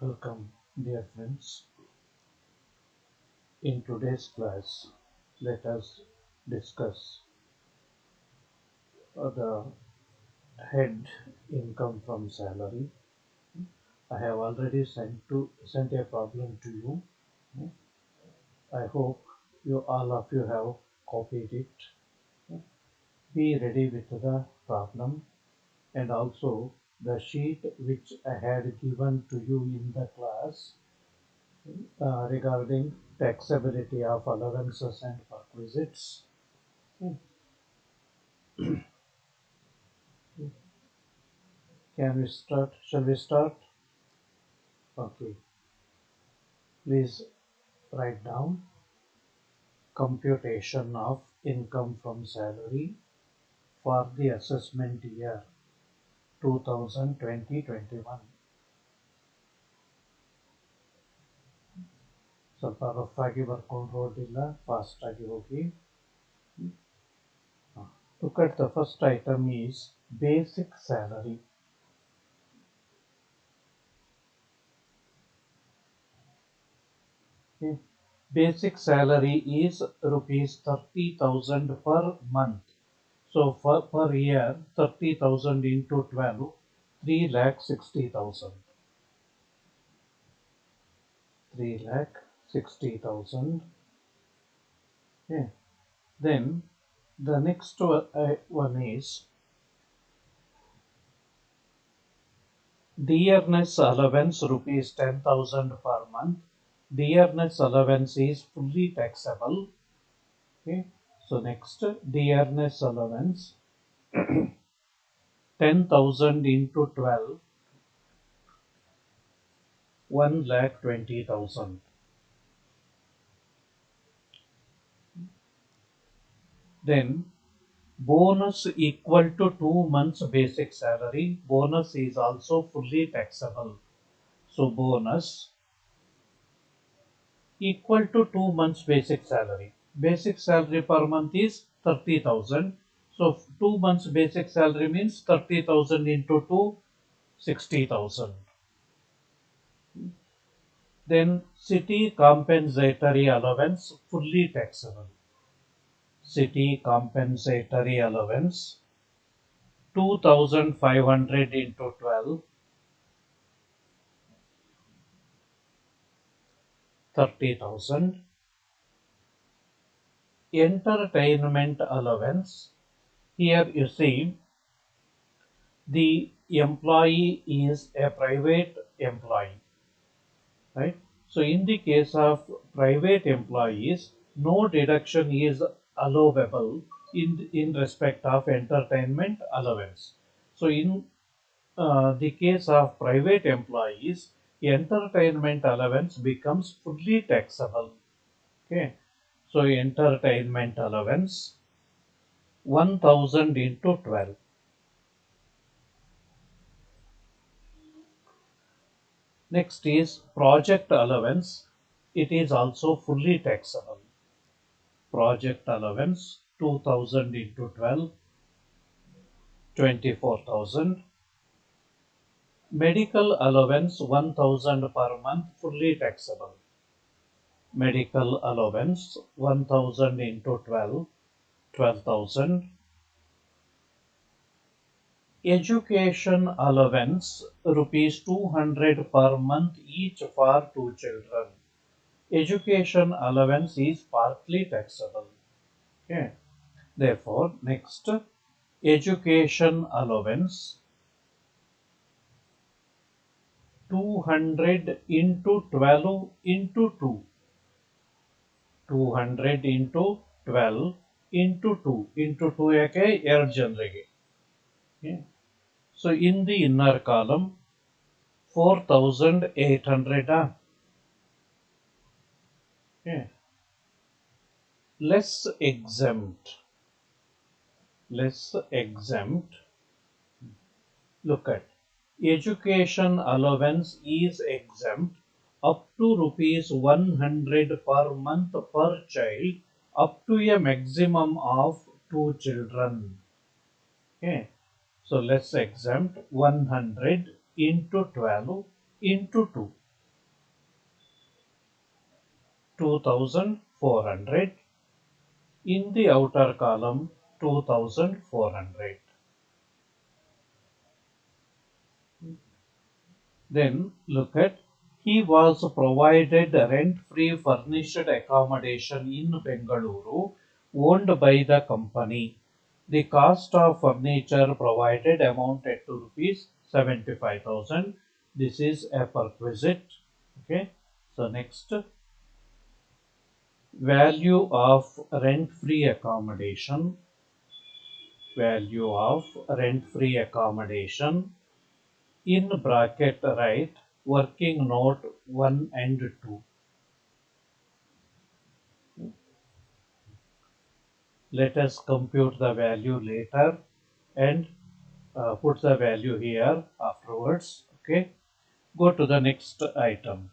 Welcome, dear friends. In today's class, let us discuss the head income from salary. I have already sent a problem to you. I hope you all of you have copied it. Be ready with the problem and also the sheet which I had given to you in the class regarding taxability of allowances and perquisites. Can we start? Shall we start? Okay. Please write down computation of income from salary for the assessment year 2020-21. ಸ್ವಲ್ಪ rough ಆಗಿ ಬರ್ಕೊಂಡು ಹೊರಟಿಲ್ಲ, fast ಆಗಿ ಹೋಗಿ. Look at the first item is basic salary. Okay. Basic salary is rupees 30,000 per month. So per year, 30,000 into 12, 3,60,000. 3,60,000. Okay. Then the next one is dearness allowance rupees 10,000 per month. Dearness allowance is fully taxable. Okay. So next, dearness allowance 10,000 into 12, 1,20,000. Then bonus equal to 2 months basic salary. Bonus is also fully taxable. So bonus equal to 2 months basic salary. Basic salary per month is 30,000. So 2 months basic salary means 30,000 into 2, 60,000. Then city compensatory allowance fully taxable. City compensatory allowance 2,500 into 12, 30,000. Entertainment allowance. Here you see the employee is a private employee, right? So in the case of private employees, no deduction is allowable in respect of entertainment allowance. So in the case of private employees, entertainment allowance becomes fully taxable. Okay, so entertainment allowance 1,000 into 12. Next is project allowance. It is also fully taxable. Project allowance 2,000 into 12, 24,000. Medical allowance 1,000 per month, fully taxable. Medical allowance 1,000 into 12, 12,000. Education allowance rupees 200 per month each for 2 children. Education allowance is partly taxable. Okay. Therefore, next, education allowance 200 into 12 into 2. 200 into 12 into 2. Into 2 ಯಾಕೆ 2 ಜನರಿಗೆ. Okay. So in the inner column 4,800. Okay. Less exempt. Less exempt. Look at education allowance is exempt up to rupees 100 per month per child, up to a maximum of 2 children. Okay. So let's exempt 100 into 12 into 2. 2400. In the outer column 2400. Then look at, he was provided rent-free furnished accommodation in Bengaluru owned by the company. The cost of furniture provided amounted to rupees 75,000. This is a perquisite. Okay. So next, value of rent-free accommodation. Value of rent-free accommodation. In bracket write working note 1 and 2. Let us compute the value later and put the value here afterwards. Okay. Go to the next item.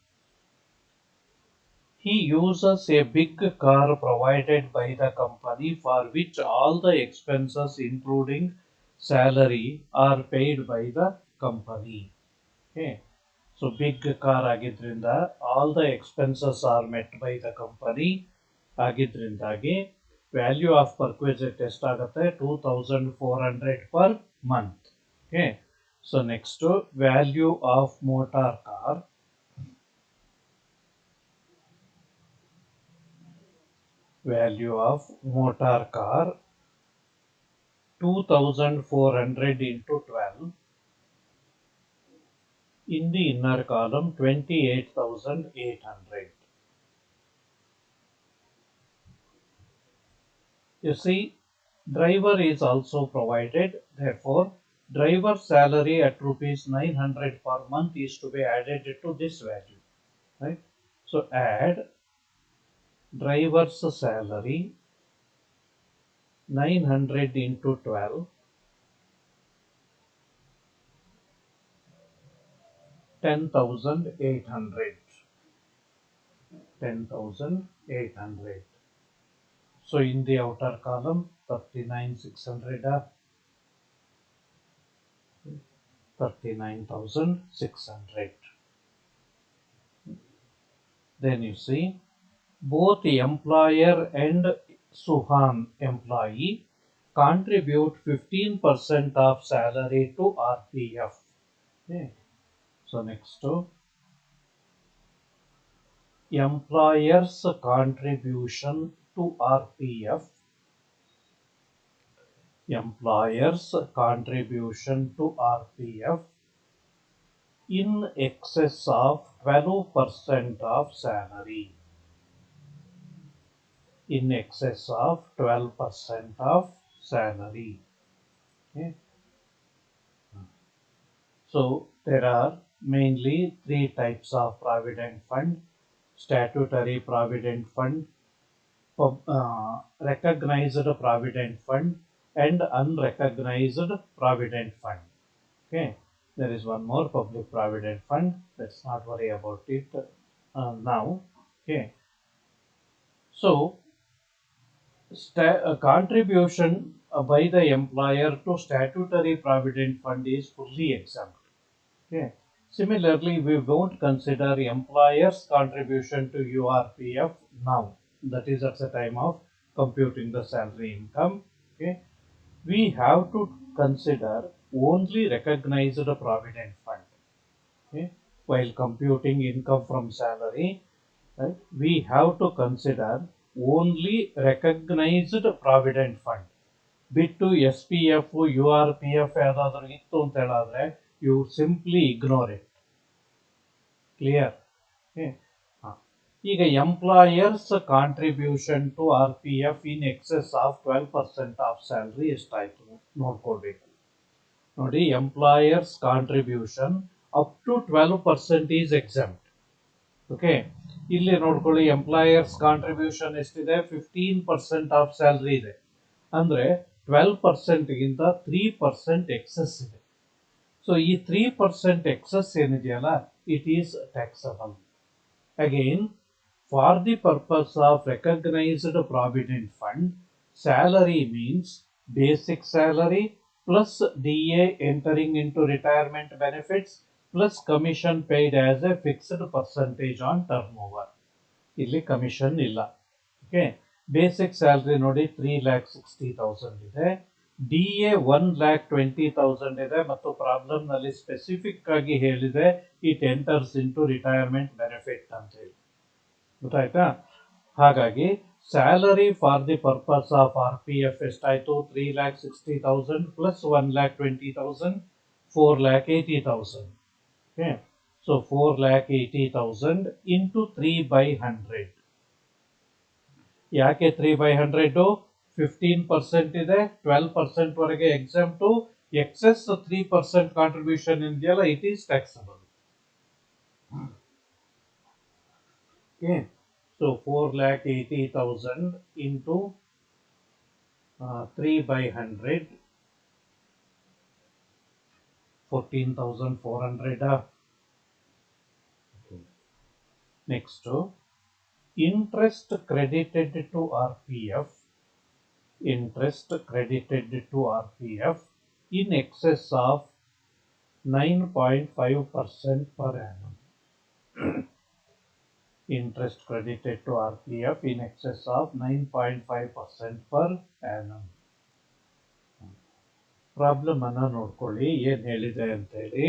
He uses a big car provided by the company for which all the expenses including salary are paid by the company. Okay. So big car ಆಗಿದ್ರಿಂದ all the expenses are met by the company ಆಗಿದ್ರಿಂದಾಗಿ value of perquisite ಎಷ್ಟಾಗುತ್ತೆ 2400 per month. Okay. So next, value of motor car. Value of motor car 2400 into 12. In the inner column 28,800. You see, driver is also provided. Therefore, driver's salary at rupees 900 per month is to be added to this value. Right? So add driver's salary 900 into 12. 10,800. 10,800. So in the outer column 39,600 39,600. Then you see, both the employer and Suhan employee contribute 15% of salary to RPF. Okay. So next, to employer's contribution to RPF. Employer's contribution to RPF in excess of 12% of salary. In excess of 12% of salary. Okay. So there are mainly three types of provident fund: statutory provident fund, recognized provident fund, and unrecognized provident fund. Okay. There is one more, public provident fund. Let's not worry about it now. Okay. So contribution by the employer to statutory provident fund is fully exempt. Okay. Similarly, we won't consider employer's contribution to URPF now. That is at the time of computing the salary income. Okay. We have to consider only recognized provident fund. Okay. While computing income from salary, right, we have to consider only recognized provident fund. ಬಿಟ್ಟು S P F U R P F ಯಾವುದಾದ್ರೂ ಇತ್ತು ಅಂತ ಹೇಳಿದ್ರೆ you simply ignore it. Clear? ಈಗ employer's contribution to R P F in excess of 12% of salary ಎಷ್ಟಾಯ್ತು ನೋಡ್ಕೊಳ್ಬೇಕು. ನೋಡಿ, employer's contribution up to 12% is exempt. Okay. ಇಲ್ಲಿ ನೋಡ್ಕೊಳ್ಳಿ, ಎಂಪ್ಲಾಯರ್ಸ್ ಕಾಂಟ್ರಿಬ್ಯೂಷನ್ ಎಷ್ಟಿದೆ? 15% ಆಫ್ ಸ್ಯಾಲ್ರಿ ಇದೆ. ಅಂದ್ರೆ 12% ಗಿಂತ 3% ಎಕ್ಸೆಸ್ ಇದೆ. ಸೊ ಈ 3% ಎಕ್ಸೆಸ್ ಏನಿದೆಯಲ್ಲ, it is taxable. Again, for the purpose of recognised provident fund, salary means basic salary plus DA entering into retirement benefits plus commission paid as a fixed percentage on turnover. ಇಲ್ಲಿ commission ಇಲ್ಲ. Okay, basic salary ನೋಡಿ 3,60,000 ಇದೆ. D A 1,20,000 ಇದೆ ಮತ್ತು problem ನಲ್ಲಿ specific ಆಗಿ ಹೇಳಿದೆ it enters into retirement benefit ಅಂತ ಹೇಳಿ. ಗೊತ್ತಾಯ್ತಾ? ಹಾಗಾಗಿ salary for the purpose of RPF ಎಷ್ಟಾಯ್ತು? 3,60,000 ಪ್ಲಸ್ 1,20,000 4,80,000. Okay, so 4,80,000 into 3/100. ಯಾಕೆ 3/100? 15% ಇದೆ, 12% ವರೆಗೆ ಎಕ್ಸೆಂಪ್ಟು. ಎಕ್ಸೆಸ್ 3% ಕಾಂಟ್ರಿಬ್ಯೂಷನ್ ಇದೆಯಲ್ಲ, it is taxable. Okay, so 4,80,000 into 3/100, 14,400. Next, interest credited to RPF, interest credited to RPF in excess of 9.5% per annum. Interest credited to RPF in excess of 9.5% per annum. Problem ಅನ್ನ ನೋಡ್ಕೊಳ್ಳಿ ಏನ್ ಹೇಳಿದೆ ಅಂತ ಹೇಳಿ.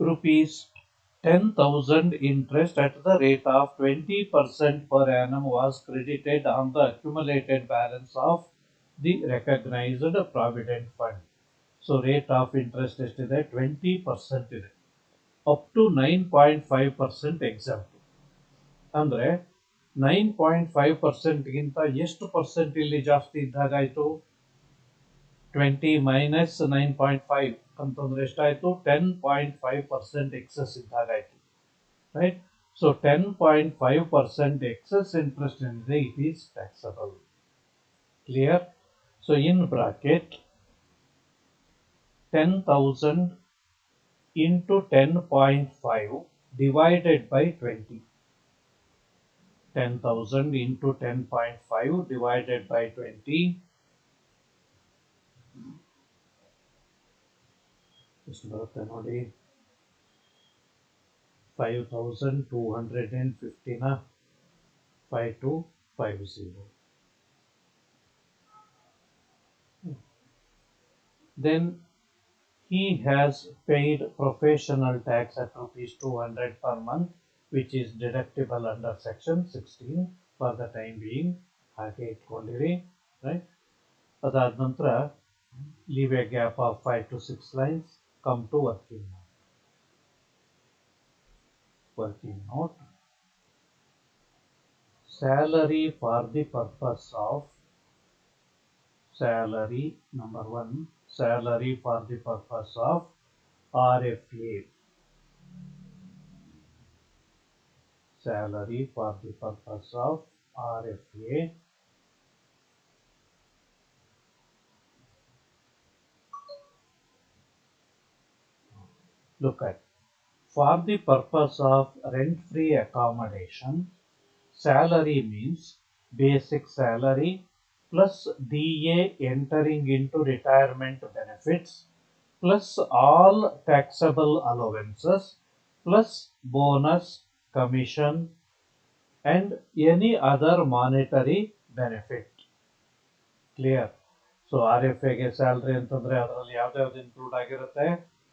Rupees 10,000 interest at the rate of 20% per annum was credited on the accumulated balance of the recognized provident fund. So rate of interest ಎಷ್ಟಿದೆ? 20% ಇದೆ. Up to 9.5% exempt. ಅಂದ್ರೆ 9.5% ಗಿಂತ ಎಷ್ಟು ಪರ್ಸೆಂಟ್ ಇಲ್ಲಿ ಜಾಸ್ತಿ ಇದ್ದಾಗಾಯ್ತು? 20 ಮೈನಸ್ 9.5 ಅಂತಂದ್ರೆ ಎಷ್ಟಾಯ್ತು? 10.5% ಎಕ್ಸೆಸ್ ಇದ್ದಾಗಾಯ್ತು. ರೈಟ್? ಸೊ 10.5% ಎಕ್ಸೆಸ್ ಇಂಟ್ರೆಸ್ಟ್ ಏನಿದೆ it is taxable. Clear? So in bracket 10,000 into 10.5 divided by 20. 10,000 into 10.5 divided by 20. ಎಷ್ಟು ಬರುತ್ತೆ ನೋಡಿ? 5,250ನ 5250. Then he has paid professional tax at rupees 200 per month, which is deductible under section 16 for the time being. ಹಾಗೆ ಇಟ್ಕೊಂಡಿರಿ. Right? ಅದಾದ ನಂತರ leave a gap of 5 to 6 lines. Come to working note. Working note. Salary for the purpose of salary, number 1, salary for the purpose of RFA. Salary for the purpose of RFA. Look at, for the purpose of rent-free accommodation, salary means basic salary plus DA entering into retirement benefits plus all taxable allowances plus bonus, commission and any other monetary benefit. Clear? So RFA ಗೆ salary ಅಂತಂದ್ರೆ ಅದರಲ್ಲಿ ಯಾವ್ದು include ಆಗಿರುತ್ತೆ?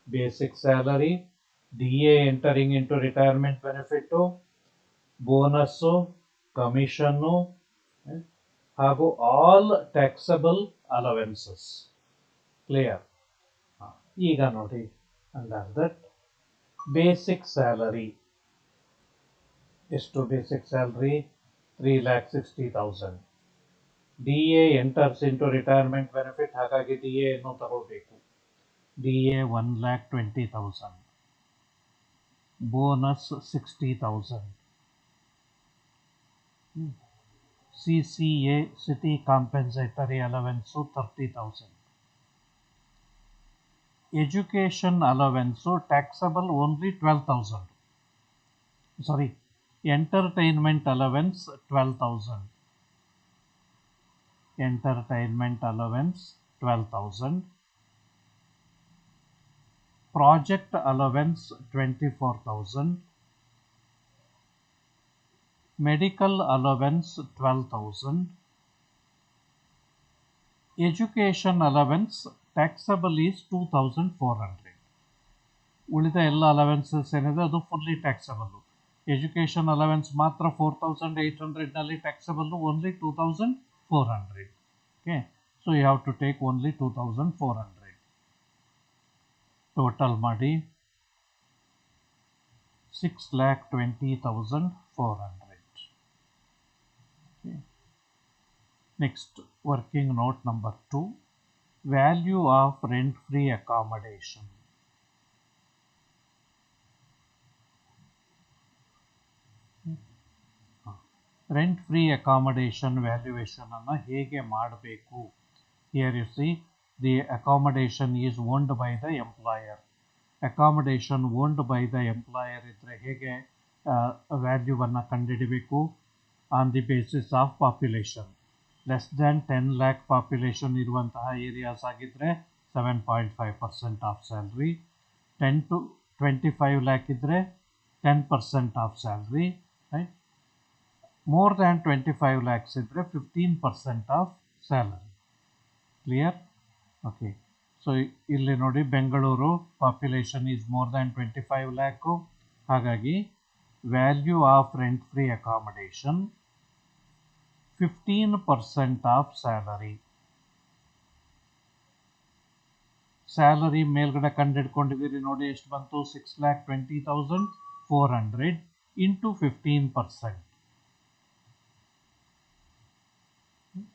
Basic salary, DA entering into retirement benefit, bonus, commission ಹಾಗೂ all taxable allowances. Clear? ಈಗ ನೋಡಿ, under that basic salary ಎಷ್ಟು? Basic salary 3,60,000. DA enters into retirement benefit, ಹಾಗಾಗಿ DA ಅನ್ನು ತಗೋಬೇಕು. DA 1,20,000, bonus 60,000, CCA city compensatory allowance 30,000, education allowance taxable only 12,000. Sorry, entertainment allowance 12,000. Entertainment allowance 12,000. project allowance 24,000, medical allowance 12,000, education allowance taxable is 2,400. ಉಳಿದ ಎಲ್ಲ allowances ಏನಿದೆ ಅದು fully taxable. Education allowance ಮಾತ್ರ 4,800ನಲ್ಲಿ taxable, only 2,400. Okay, so you have to take only 2,400. Total ಮಾಡಿ 6,20,400. Next, working note number 2, value of rent-free accommodation. Rent-free accommodation valuation ಅನ್ನು ಹೇಗೆ ಮಾಡಬೇಕು? Here you see the accommodation is owned by the employer. Accommodation owned by the employer ಇದ್ರೆ ಹೇಗೆ ವ್ಯಾಲ್ಯೂವನ್ನು ಕಂಡುಹಿಡಬೇಕು? On the basis of population. Less than 10 lakh population ಇರುವಂತಹ areas ಆಗಿದ್ರೆ 7.5% of salary. 10 to 25 lakh ಇದ್ರೆ 10% of salary, right? More than 25 lakhs ಇದ್ರೆ 15% of salary. Clear? Okay. So ಇಲ್ಲಿ ನೋಡಿ, Bengaluru population is more than 25 lakh. ಹಾಗಾಗಿ value of rent free accommodation 15% of salary. Salary ಮೇಲ್ಗಡೆ ಕಂಡುಹಿಡ್ಕೊಂಡಿದ್ದೀರಿ ನೋಡಿ, ಎಷ್ಟು ಬಂತು? 6,20,400 into 15%.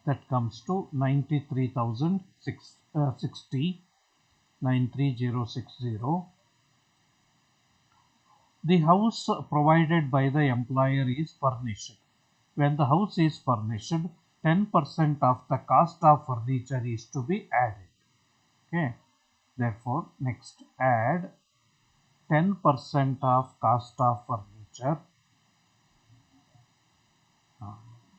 That comes to 93,060. 93060. The house provided by the employer is furnished. When the house is furnished, 10% of the cost of furniture is to be added. Okay. Therefore, next, add 10% of cost of furniture.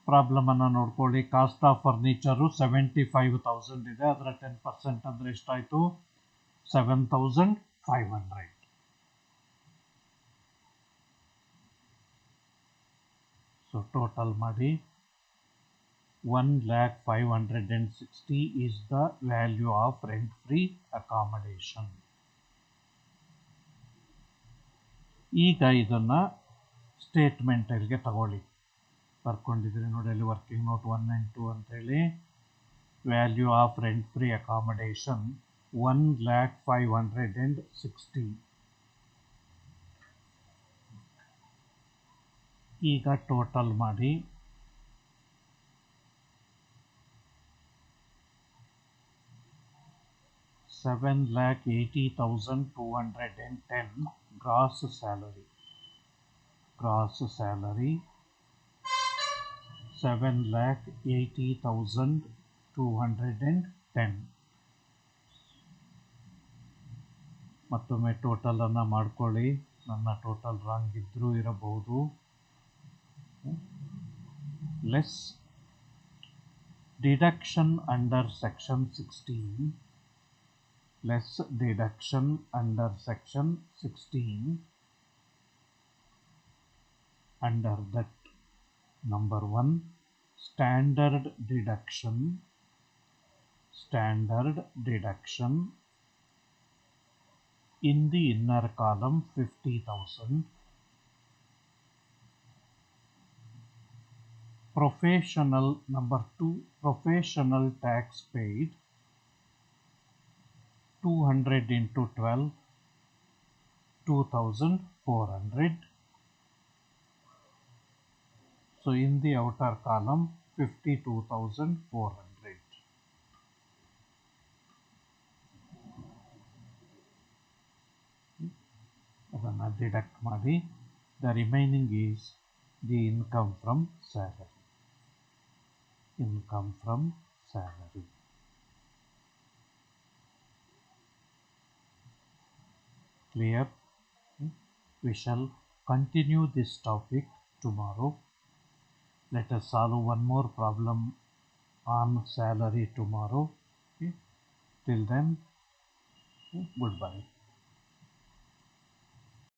Problem ಅನ್ನು ನೋಡ್ಕೊಳ್ಳಿ. Cost of furniture 75,000 ಇದೆ, ಅದರ 10% ಅಂದರೆ ಎಷ್ಟಾಯಿತು? 7,500. So total ಮಾಡಿ 1,05,560 is the value of rent-free accommodation. ಈಗ ಇದನ್ನು ಸ್ಟೇಟ್ಮೆಂಟ್ಗೆ ತಗೊಳ್ಳಿ. ಬರ್ಕೊಂಡಿದ್ದೀರಿ ನೋಡಿ ಅಲ್ಲಿ ವರ್ಕಿಂಗ್ ನೋಟ್ 1 and 2 ಅಂತೇಳಿ. Value of rent free accommodation 1,05,560. ಈಗ ಟೋಟಲ್ ಮಾಡಿ 7,80,210 gross salary. Gross salary 7,80,210. ಮತ್ತೊಮ್ಮೆ ಟೋಟಲ್ ಅನ್ನು ಮಾಡ್ಕೊಳ್ಳಿ. ನನ್ನ ಟೋಟಲ್ ರಾಂಗ್ ಇದ್ರೂ ಇರಬಹುದು. Less deduction under section 16. Less deduction under section 16. Under that, number 1, standard deduction. Standard deduction in the inner column 50,000. Professional, number 2, professional tax paid 200 into 12, 2,400. So in the outer column 52,400. ಅದನ್ನು deduct ಮಾಡಿ. The remaining is the income from salary. Income from salary. Clear? We shall continue this topic tomorrow. Let us solve one more problem on salary tomorrow. Okay? Till then, goodbye.